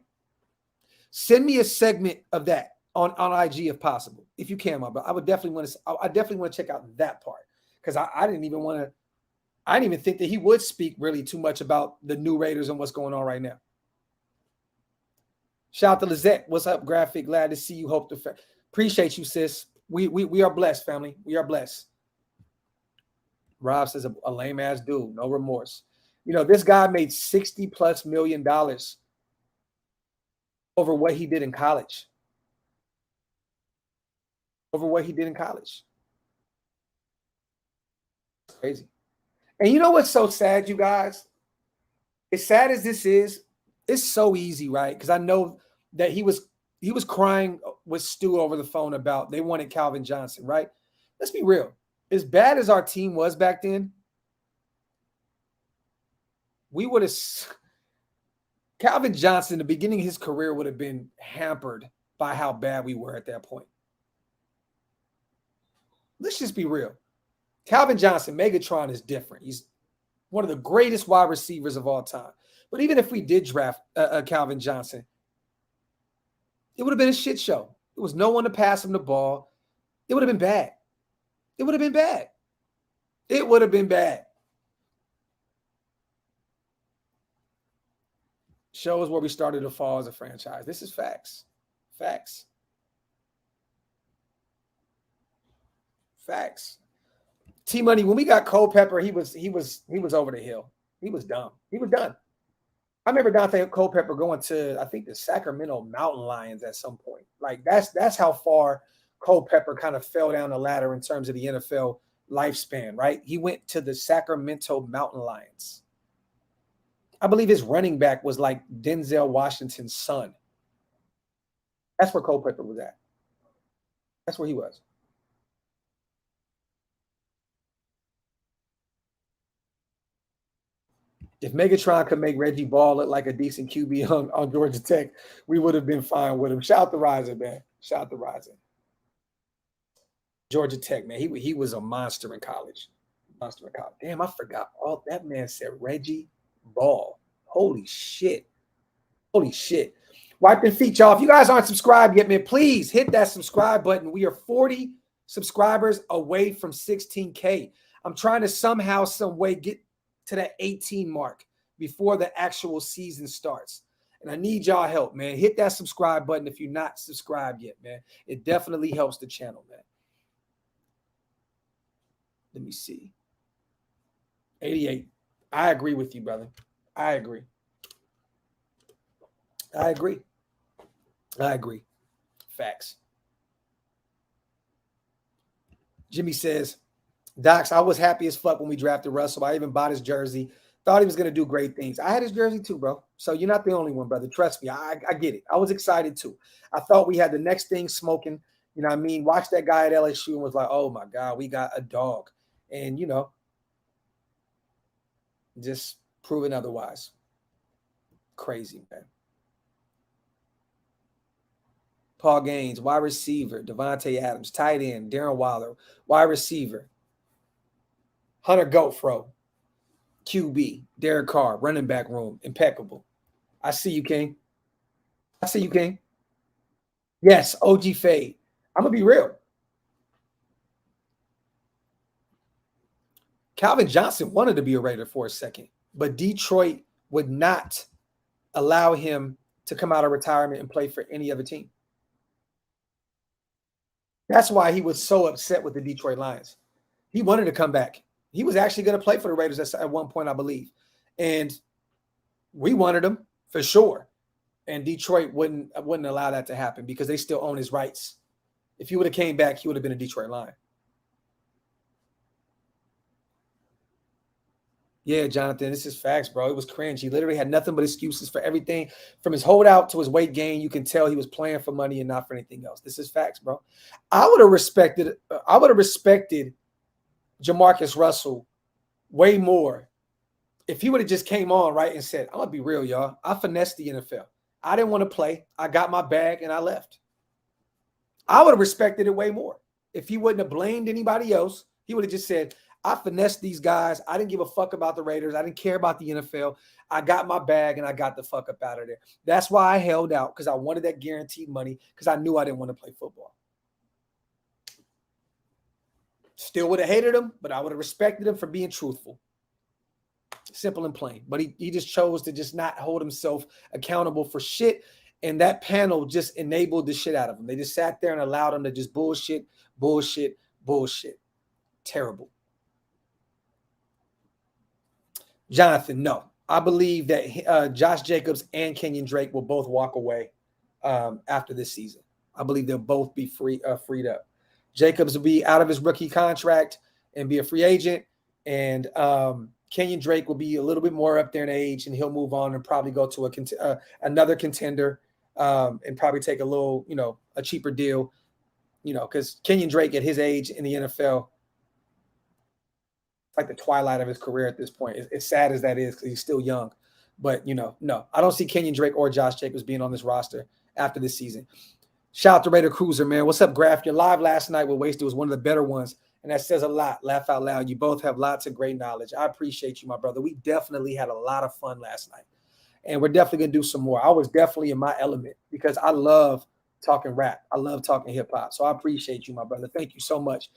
send me a segment of that on IG if possible. If you can, my brother. I definitely want to check out that part. Because I didn't even think that he would speak really too much about the new Raiders and what's going on right now. Shout out to Lizette. What's up, Graphk? Glad to see you. Hope to appreciate you, sis. We are blessed, family. We are blessed. Rob says a lame ass dude, no remorse. You know, this guy made $60+ million over what he did in college. Crazy. And you know what's so sad, you guys? As sad as this is, it's so easy, right? Because I know that he was crying with Stu over the phone about they wanted Calvin Johnson, right? Let's be real. As bad as our team was back then, we would have Calvin Johnson, in the beginning of his career, would have been hampered by how bad we were at that point. Let's just be real. Calvin Johnson, Megatron, is different. He's one of the greatest wide receivers of all time. But even if we did draft Calvin Johnson, it would have been a shit show. There was no one to pass him the ball. It would have been bad. It would have been bad. It would have been bad. Shows where we started to fall as a franchise. This is facts. Facts. Facts. T-Money, when we got Culpepper, he was over the hill. He was dumb. He was done. I remember Dante Culpepper going to, I think, the Sacramento Mountain Lions at some point. Like, that's how far Culpepper kind of fell down the ladder in terms of the NFL lifespan, right? He went to the Sacramento Mountain Lions. I believe his running back was like Denzel Washington's son. That's where Culpepper was at. That's where he was. If Megatron could make Reggie Ball look like a decent QB on Georgia Tech, we would have been fine with him. Shout out to Rising, man. Shout out to Rising. Georgia Tech, man. He was a monster in college. Monster in college. Damn, I forgot all that man said Reggie Ball. Holy shit. Holy shit. Wiping feet, y'all. If you guys aren't subscribed yet, man, please hit that subscribe button. We are 40 subscribers away from 16K. I'm trying to somehow, some way get to that 18 mark before the actual season starts. And I need y'all help, man. Hit that subscribe button if you're not subscribed yet, man. It definitely helps the channel, man. Let me see. 88. I agree with you, brother. I agree. Facts. Jimmy says, Docs, I was happy as fuck when we drafted Russell. I even bought his jersey. Thought he was going to do great things. I had his jersey too, bro. So you're not the only one, brother. Trust me. I get it. I was excited too. I thought we had the next thing smoking. You know what I mean? Watched that guy at LSU and was like, oh my God, we got a dog. And, you know, just proven otherwise. Crazy, man. Paul Gaines, wide receiver. Devontae Adams, tight end. Darren Waller, wide receiver. Hunter Goatfro, QB, Derek Carr, running back room, impeccable. I see you, King. I see you, King. Yes, OG Fade. I'm going to be real. Calvin Johnson wanted to be a Raider for a second, but Detroit would not allow him to come out of retirement and play for any other team. That's why he was so upset with the Detroit Lions. He wanted to come back. He was actually going to play for the Raiders at one point, I believe. And we wanted him for sure. And Detroit wouldn't allow that to happen because they still own his rights. If he would have came back, he would have been a Detroit Lion. Yeah, Jonathan, this is facts, bro. It was cringe. He literally had nothing but excuses for everything. From his holdout to his weight gain, you can tell he was playing for money and not for anything else. This is facts, bro. I would have respected JaMarcus Russell way more if he would have just came on, right, and said, I'm going to be real, y'all. I finessed the NFL. I didn't want to play. I got my bag and I left. I would have respected it way more. If he wouldn't have blamed anybody else, he would have just said, I finessed these guys. I didn't give a fuck about the Raiders. I didn't care about the NFL. I got my bag and I got the fuck up out of there. That's why I held out, because I wanted that guaranteed money, because I knew I didn't want to play football. Still would have hated him, but I would have respected him for being truthful. Simple and plain. But he just chose to just not hold himself accountable for shit. And that panel just enabled the shit out of him. They just sat there and allowed him to just bullshit. Terrible. Jonathan, no. I believe that Josh Jacobs and Kenyon Drake will both walk away after this season. I believe they'll both be freed up. Jacobs will be out of his rookie contract and be a free agent. And Kenyon Drake will be a little bit more up there in age, and he'll move on and probably go to another contender and probably take a little, a cheaper deal, because Kenyon Drake at his age in the NFL, like the twilight of his career at this point. As sad as that is, because he's still young. But, no, I don't see Kenyon Drake or Josh Jacobs being on this roster after this season. Shout out to Raider Cruiser, man. What's up, Graphk? Your live last night with Wasted was one of the better ones, and that says a lot. Laugh out loud. You both have lots of great knowledge. I appreciate you, my brother. We definitely had a lot of fun last night, and we're definitely going to do some more. I was definitely in my element because I love talking rap. I love talking hip-hop, so I appreciate you, my brother. Thank you so much.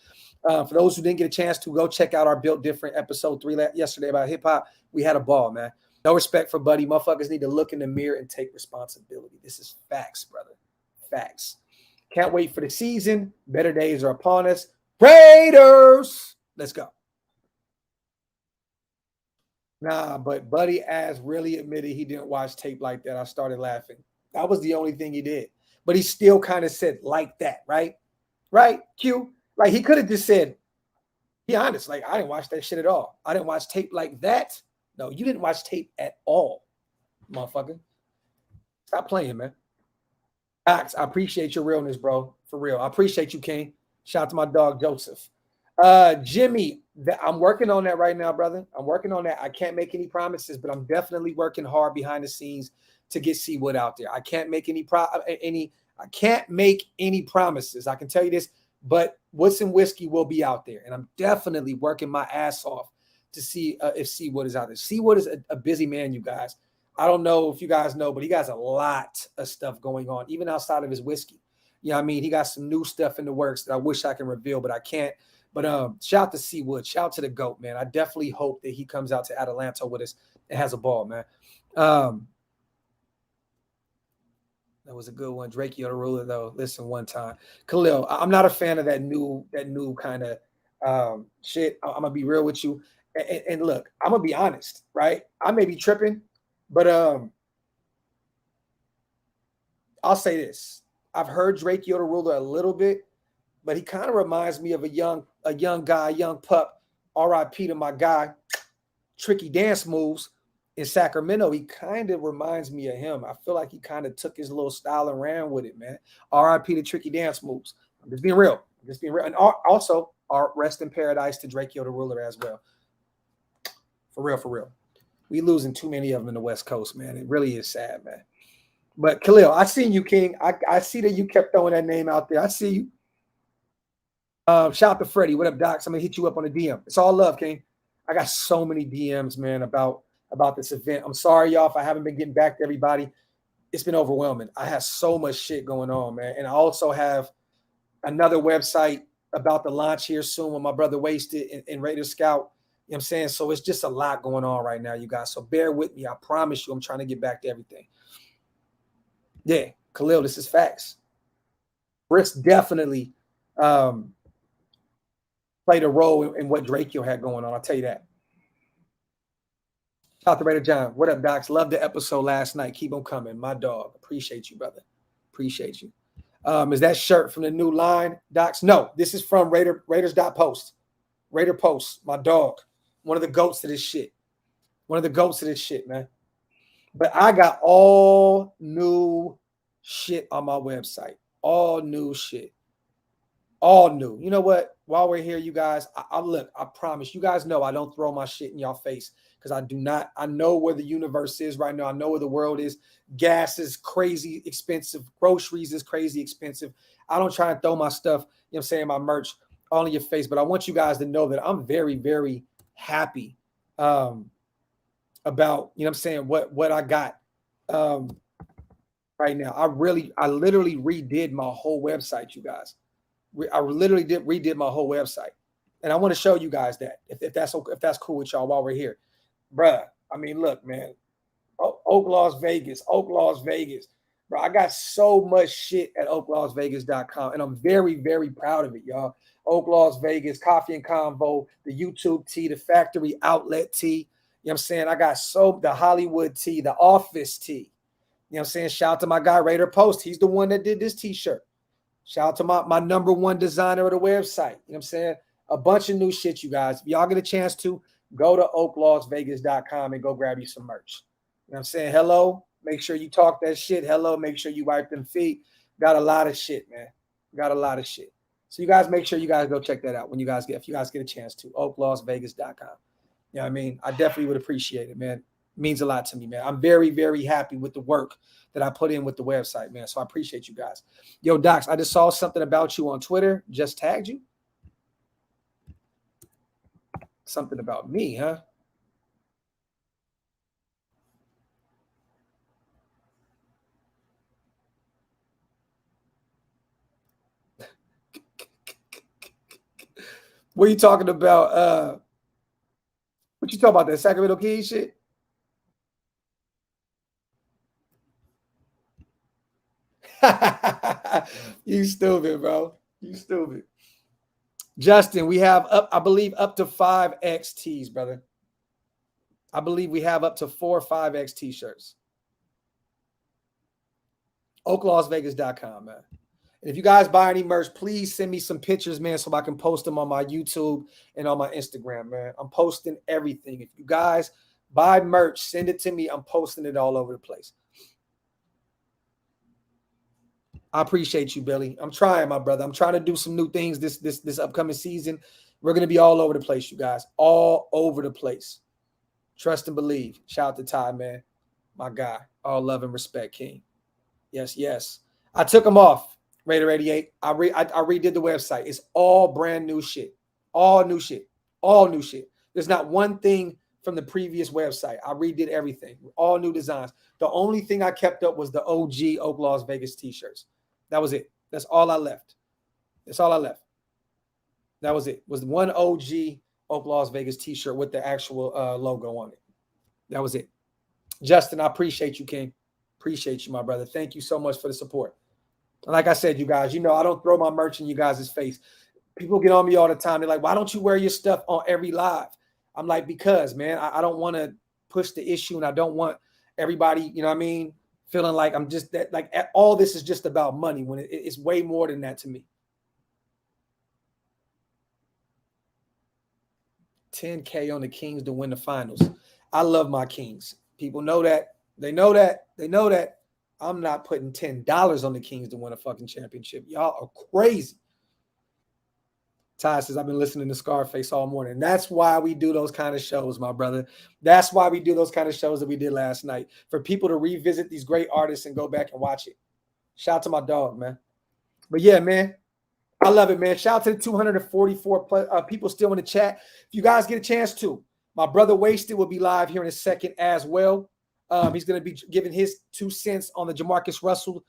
For those who didn't get a chance to, go check out our Built Different episode 3 yesterday about hip-hop. We had a ball, man. No respect for Buddy. Motherfuckers need to look in the mirror and take responsibility. This is facts, brother. Facts. Can't wait for the season. Better days are upon us. Raiders! Let's go. Nah, but Buddy Ass really admitted he didn't watch tape like that. I started laughing. That was the only thing he did. But he still kind of said like that, right? Right, Q? Like, he could have just said, be honest, like, I didn't watch that shit at all. I didn't watch tape like that. No, you didn't watch tape at all, motherfucker. Stop playing, man. Max, I appreciate your realness, bro. For real. I appreciate you, King. Shout out to my dog, Joseph. Jimmy, I'm working on that right now, brother. I'm working on that. I can't make any promises, but I'm definitely working hard behind the scenes to get Seawood out there. I can't make any promises. I can tell you this, but What's in Whiskey will be out there, and I'm definitely working my ass off to see if Seawood is out there. Seawood is a busy man, you guys. I don't know if you guys know, but he got a lot of stuff going on, even outside of his whiskey. You know what I mean? He got some new stuff in the works that I wish I can reveal, but I can't. But shout out to Seawood. Shout out to the GOAT, man. I definitely hope that he comes out to Atlanta with us and has a ball, man. That was a good one. Drake, you're the ruler, though. Listen, one time. Khalil, I'm not a fan of that new kind of shit. I'm going to be real with you. And look, I'm going to be honest, right? I may be tripping, but I'll say this. I've heard Drake Yoda Ruler a little bit, but he kind of reminds me of a young guy, young pup. RIP to my guy, Tricky Dance Moves in Sacramento. He kind of reminds me of him. I feel like he kind of took his little style and ran with it, man. RIP to Tricky Dance Moves. I'm just being real. And also, our rest in paradise to Drake Yoda Ruler as well. For real. We losing too many of them in the West Coast, man. It really is sad, man. But Khalil, I seen you, King. I see that you kept throwing that name out there. I see you. Shout out to Freddie. What up, Docs? I'm gonna hit you up on the DM. It's all love, King. I got so many DMs, man, about this event. I'm sorry, y'all, if I haven't been getting back to everybody. It's been overwhelming. I have so much shit going on, man. And I also have another website about the launch here soon when my brother Wasted and Raider Scout. You know what I'm saying? So it's just a lot going on right now, you guys. So bear with me. I promise you I'm trying to get back to everything. Yeah, Khalil, this is facts. Brisk definitely played a role in what Drakeo had going on. I'll tell you that. Shout out to Raider John. What up, Docs? Love the episode last night. Keep on coming. My dog. Appreciate you, brother. Appreciate you. Is that shirt from the new line, Docs? No, this is from Raiders.post. Raider Post, my dog. One of the goats of this shit. One of the goats of this shit, man. But I got all new shit on my website. All new shit. All new. You know what? While we're here, you guys, I look, I promise. You guys know I don't throw my shit in y'all face because I do not. I know where the universe is right now. I know where the world is. Gas is crazy expensive. Groceries is crazy expensive. I don't try and throw my stuff, you know what I'm saying, my merch all in your face. But I want you guys to know that I'm very, very happy about, you know what I'm saying, what I got right now. I literally redid my whole website, you guys. I literally redid my whole website, and I want to show you guys that if that's cool with y'all while we're here, bruh. I mean, look, man, Oaklosvegas, bro. I got so much shit at Oaklosvegas.com, and I'm very, very proud of it, y'all. Oaklosvegas, Coffee and Convo, the YouTube tee, the factory outlet tee. You know what I'm saying? I got the Hollywood tee, the office tee. You know what I'm saying? Shout out to my guy Raider Post. He's the one that did this t-shirt. Shout out to my number one designer of the website. You know what I'm saying? A bunch of new shit, you guys. If y'all get a chance to, go to Oaklosvegas.com and go grab you some merch. You know what I'm saying? Hello. Make sure you talk that shit. Hello. Make sure you wipe them feet. Got a lot of shit, man. Got a lot of shit. So you guys make sure you guys go check that out if you guys get a chance to. Oaklosvegas.com. You know what I mean? I definitely would appreciate it, man. It means a lot to me, man. I'm very, very happy with the work that I put in with the website, man. So I appreciate you guys. Yo, Docs, I just saw something about you on Twitter. Just tagged you. Something about me, huh? What are you talking about? What you talking about? That Sacramento Kings shit? You stupid, bro. You stupid. Justin, we have I believe up to 5 XTs, brother. I believe we have up to 4 or 5 X t-shirts. Oaklosvegas.com, man. And if you guys buy any merch, please send me some pictures, man, so I can post them on my YouTube and on my Instagram, man. I'm posting everything. If you guys buy merch, send it to me. I'm posting it all over the place. I appreciate you, Billy. I'm trying, my brother. I'm trying to do some new things this upcoming season. We're going to be all over the place, you guys. All over the place. Trust and believe. Shout out to Ty, man. My guy. All love and respect, King. Yes, yes. I took them off, Raider 88. I redid the website. It's all brand new shit. All new shit. All new shit. There's not one thing from the previous website. I redid everything. All new designs. The only thing I kept up was the OG Oaklosvegas t-shirts. That was it. That's all I left. That's all I left. That was it. Was one OG Oaklosvegas t-shirt with the actual logo on it. That was it. Justin, I appreciate you, King. Appreciate you, my brother. Thank you so much for the support. And like I said, you guys, you know, I don't throw my merch in you guys' face. People get on me all the time. They're like, why don't you wear your stuff on every live? I'm like, because, man, I don't want to push the issue, and I don't want everybody, you know what I mean, feeling like I'm just that, like all this is just about money when it's way more than that to me. 10K on the Kings to win the finals. I love my Kings. People know that. They know that. They know that. I'm not putting $10 on the Kings to win a fucking championship. Y'all are crazy. Ty says, I've been listening to Scarface all morning. That's why we do those kind of shows, my brother. That's why we do those kind of shows that we did last night. For people to revisit these great artists and go back and watch it. Shout out to my dog, man. But yeah, man. I love it, man. Shout out to the 244 people still in the chat. If you guys get a chance to, My brother Wasted will be live here in a second as well. He's going to be giving his 2 cents on the JaMarcus Russell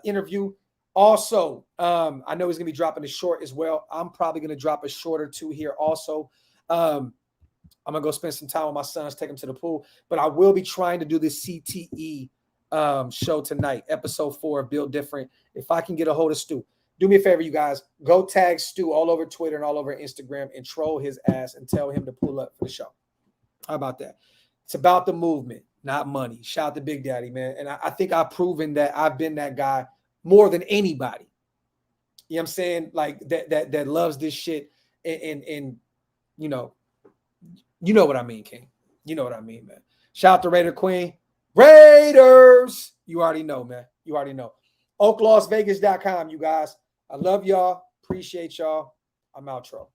interview. Also, I know he's going to be dropping a short as well. I'm probably going to drop a short or 2 here also. I'm going to go spend some time with my sons, take them to the pool. But I will be trying to do this CTE show tonight, episode 4 of Build Different. If I can get a hold of Stu. Do me a favor, you guys. Go tag Stu all over Twitter and all over Instagram and troll his ass and tell him to pull up for the show. How about that? It's about the movement, not money. Shout out to Big Daddy, man. And I think I've proven that I've been that guy more than anybody. You know what I'm saying? Like that loves this shit and you know what I mean, King. You know what I mean, man. Shout out to Raider Queen. Raiders! You already know, man. You already know. Oaklosvegas.com, you guys. I love y'all. Appreciate y'all. I'm outro.